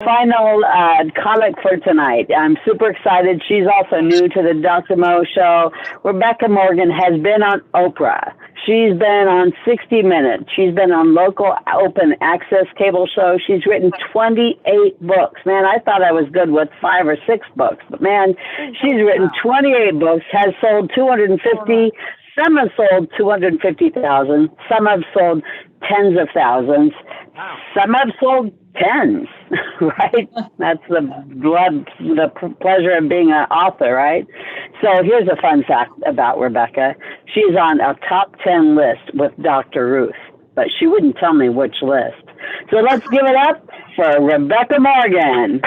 final comic for tonight. I'm super excited. She's also new to the Dr. Mo show. Rebecca Morgan has been on Oprah. She's been on 60 Minutes. She's been on local open access cable shows. She's written 28 books. Man, I thought I was good with 5 or 6 books, but man, she's written 28 books, has sold 250. Some have sold 250,000. Some have sold tens of thousands. Some have sold tens, right? That's the pleasure of being an author, right? So here's a fun fact about Rebecca. She's on a top 10 list with Dr. Ruth, but she wouldn't tell me which list. So let's give it up for Rebecca Morgan.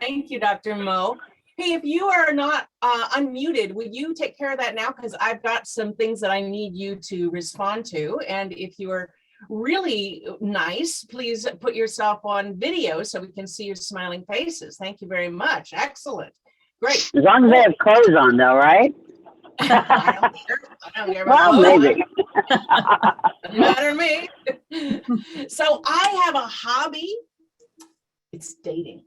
Thank you, Dr. Mo. Hey, if you are not unmuted, would you take care of that now? Because I've got some things that I need you to respond to. And if you're really nice, please put yourself on video so we can see your smiling faces. Thank you very much. Excellent. Great. As long as they have clothes on, though, right? I don't care about clothes. Maybe. Doesn't matter to me. So I have a hobby. It's dating.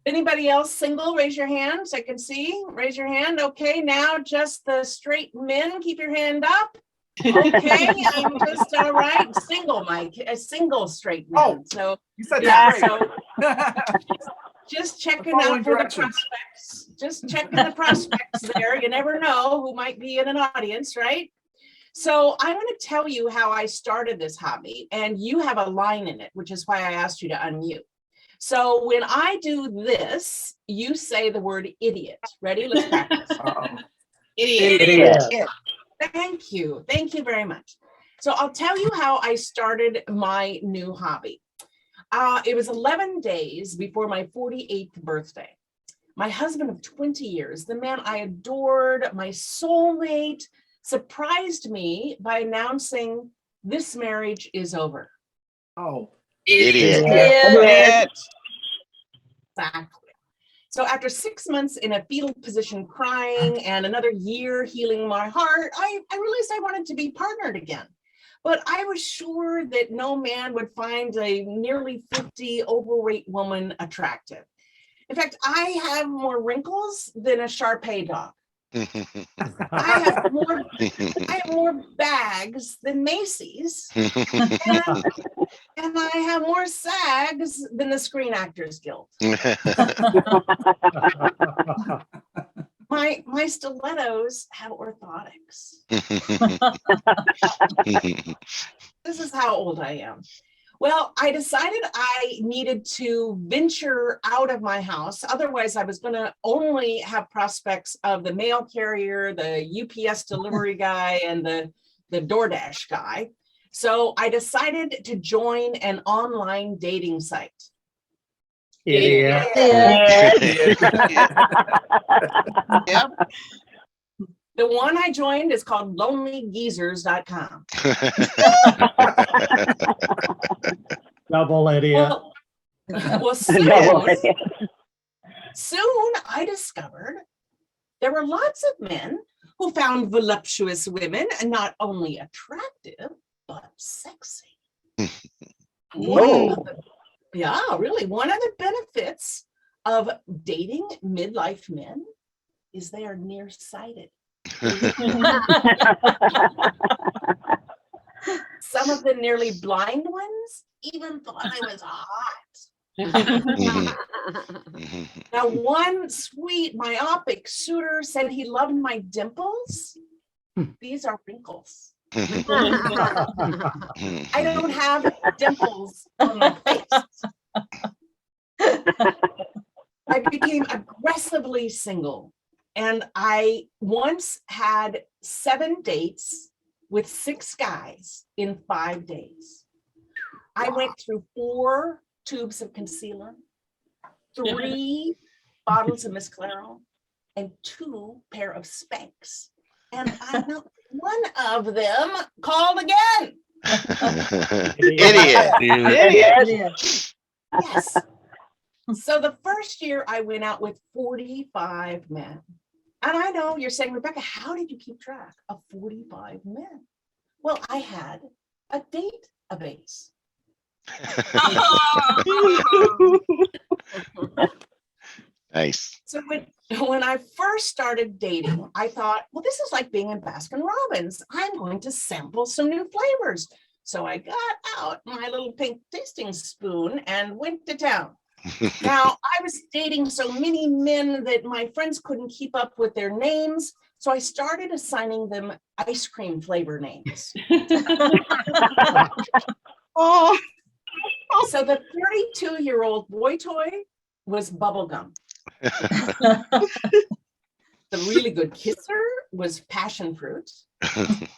Anybody else single? Raise your hands. I can see. Raise your hand. Okay, now just the straight men. Keep your hand up. Okay, I'm just all right. Single, Mike. A single straight man. Oh, so you said yeah. that. So just checking out for the prospects. Just checking the prospects there. You never know who might be in an audience, right? So I'm going to tell you how I started this hobby, and you have a line in it, which is why I asked you to unmute. So when I do this, you say the word idiot. Ready? Let's practice. Idiot. Thank you. Thank you very much. So I'll tell you how I started my new hobby. It was 11 days before my 48th birthday. My husband of 20 years, the man I adored, my soulmate, surprised me by announcing this marriage is over. Oh. Idiot. Exactly. So after 6 months in a fetal position crying and another year healing my heart, I realized I wanted to be partnered again. But I was sure that no man would find a nearly 50 overweight woman attractive. In fact, I have more wrinkles than a Shar-Pei dog. I have more bags than Macy's, and I have more SAGs than the Screen Actors Guild. My stilettos have orthotics. This is how old I am. Well, I decided I needed to venture out of my house. Otherwise, I was going to only have prospects of the mail carrier, the UPS delivery guy, and the DoorDash guy. So I decided to join an online dating site. Idiot. Yep. The one I joined is called lonelygeezers.com. Double idiot. Well, soon I discovered there were lots of men who found voluptuous women not only attractive, but sexy. One of the benefits of dating midlife men is they are nearsighted. Some of the nearly blind ones even thought I was hot. Now, one sweet myopic suitor said he loved my dimples. These are wrinkles. I don't have dimples on my face. I became aggressively single, and I once had 7 dates with 6 guys in 5 days. I went through 4 tubes of concealer, 3 bottles of Miss Clairol, and 2 pair of Spanx. And I know one of them called again. Idiot. Yes. So the first year I went out with 45 men. And I know you're saying, Rebecca, how did you keep track of 45 men? Well, I had a database. Nice. So when I first started dating, I thought, well, this is like being in Baskin Robbins. I'm going to sample some new flavors. So I got out my little pink tasting spoon and went to town. Now, I was dating so many men that my friends couldn't keep up with their names. So I started assigning them ice cream flavor names. Oh, So the 32-year-old boy toy was bubblegum. The really good kisser was passion fruit. The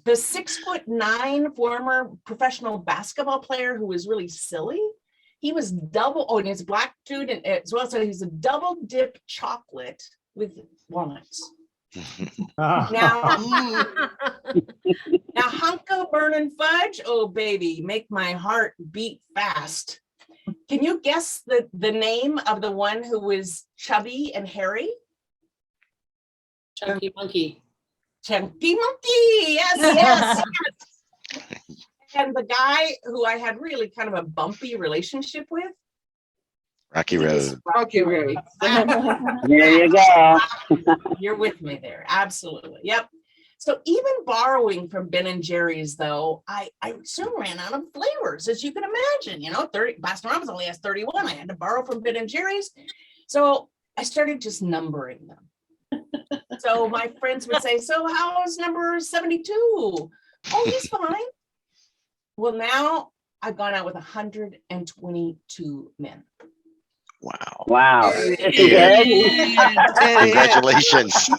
6'9" former professional basketball player who was really silly, he was and he's a black dude and as well, so he's a double dip chocolate with walnuts. Now Hunko burning fudge, oh baby, make my heart beat fast. Can you guess the name of the one who was chubby and hairy? Chunky Monkey. Chunky Monkey, yes. And the guy who I had really kind of a bumpy relationship with. Rocky Road. Rocky Road. There you go. You're with me there. Absolutely. Yep. So even borrowing from Ben and Jerry's, though, I soon ran out of flavors, as you can imagine. You know, Baskin Robbins only has 31. I had to borrow from Ben and Jerry's. So I started just numbering them. So my friends would say, so how's number 72? Oh, he's fine. Well, now I've gone out with 122 men. Wow. Wow. Yeah. Good. Congratulations.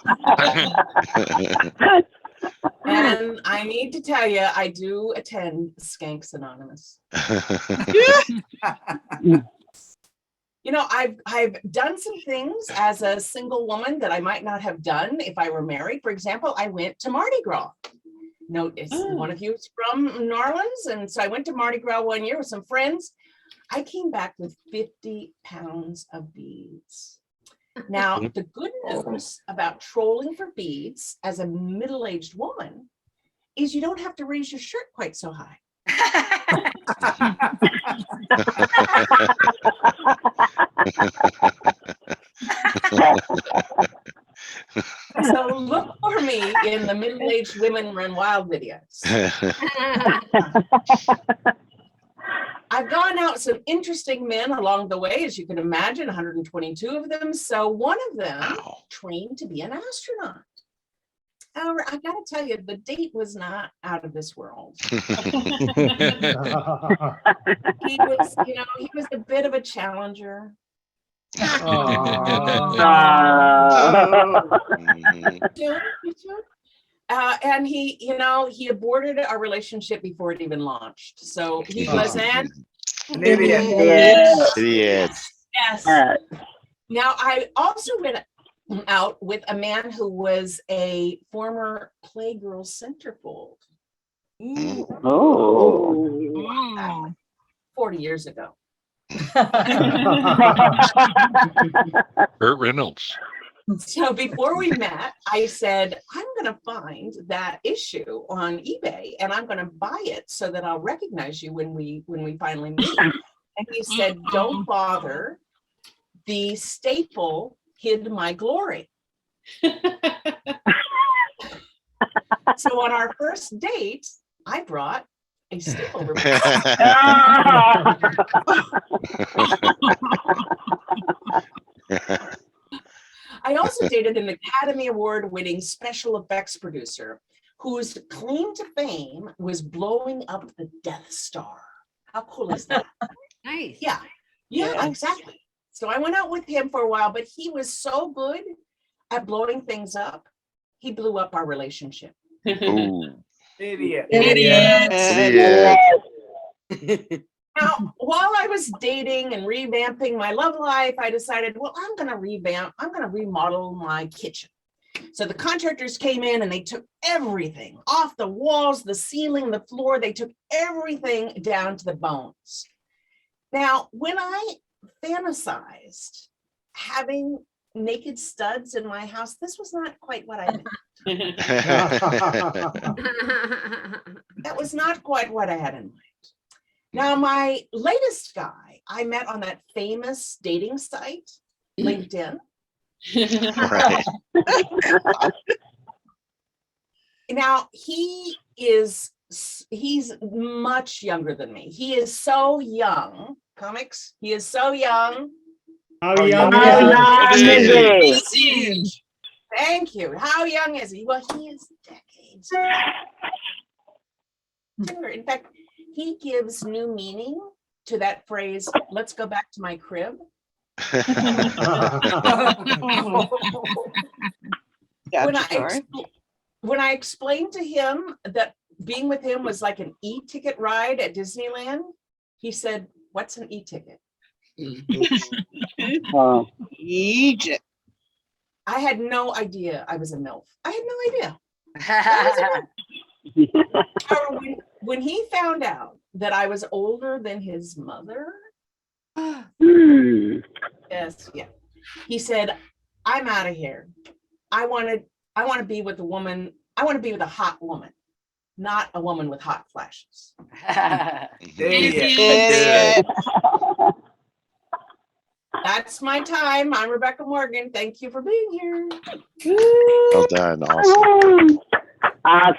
And I need to tell you, I do attend Skanks Anonymous. You know, I've done some things as a single woman that I might not have done if I were married. For example, I went to Mardi Gras. Notice one of you is from New Orleans, and so I went to Mardi Gras one year with some friends. I came back with 50 pounds of beads. Now, the good news about trolling for beads as a middle-aged woman is you don't have to raise your shirt quite so high. So look for me in the middle-aged women run wild videos. I've gone out some interesting men along the way, as you can imagine, 122 of them. So one of them trained to be an astronaut. However, I got to tell you, the date was not out of this world. He was, he was a bit of a challenger. And he aborted our relationship before it even launched. So he was an idiot. Idiot. Yes. Now I also went out with a man who was a former Playgirl centerfold. Oh. 40 years ago. Burt Reynolds. So before we met, I said, I'm going to find that issue on eBay and I'm going to buy it so that I'll recognize you when we finally meet. And he said, don't bother. The staple hid my glory. So on our first date, I brought a staple remover. I also dated an Academy Award winning special effects producer whose claim to fame was blowing up the Death Star. How cool is that? Nice. Yeah, exactly. So I went out with him for a while, but he was so good at blowing things up, he blew up our relationship. Ooh. Idiot. Idiot. Now, while I was dating and revamping my love life, I decided, well, I'm going to remodel my kitchen. So the contractors came in and they took everything off the walls, the ceiling, the floor. They took everything down to the bones. Now, when I fantasized having naked studs in my house. This was not quite what I meant. That was not quite what I had in mind. Now, my latest guy I met on that famous dating site, LinkedIn. Right. Now, he's much younger than me. He is so young. Comics, he is so young. How young How is young he? is he? Thank you. How young is he? Well, he is decades younger. In fact, he gives new meaning to that phrase, let's go back to my crib. When I explained to him that being with him was like an e-ticket ride at Disneyland, he said, what's an e-ticket? Oh. Egypt. I had no idea I was a MILF. I had no idea. I was a MILF. However, when he found out that I was older than his mother, yes, yeah, he said, I'm out of here. I want to be with a woman. I want to be with a hot woman, not a woman with hot flashes. Idiot. That's my time. I'm Rebecca Morgan. Thank you for being here. Well done. Awesome. Awesome.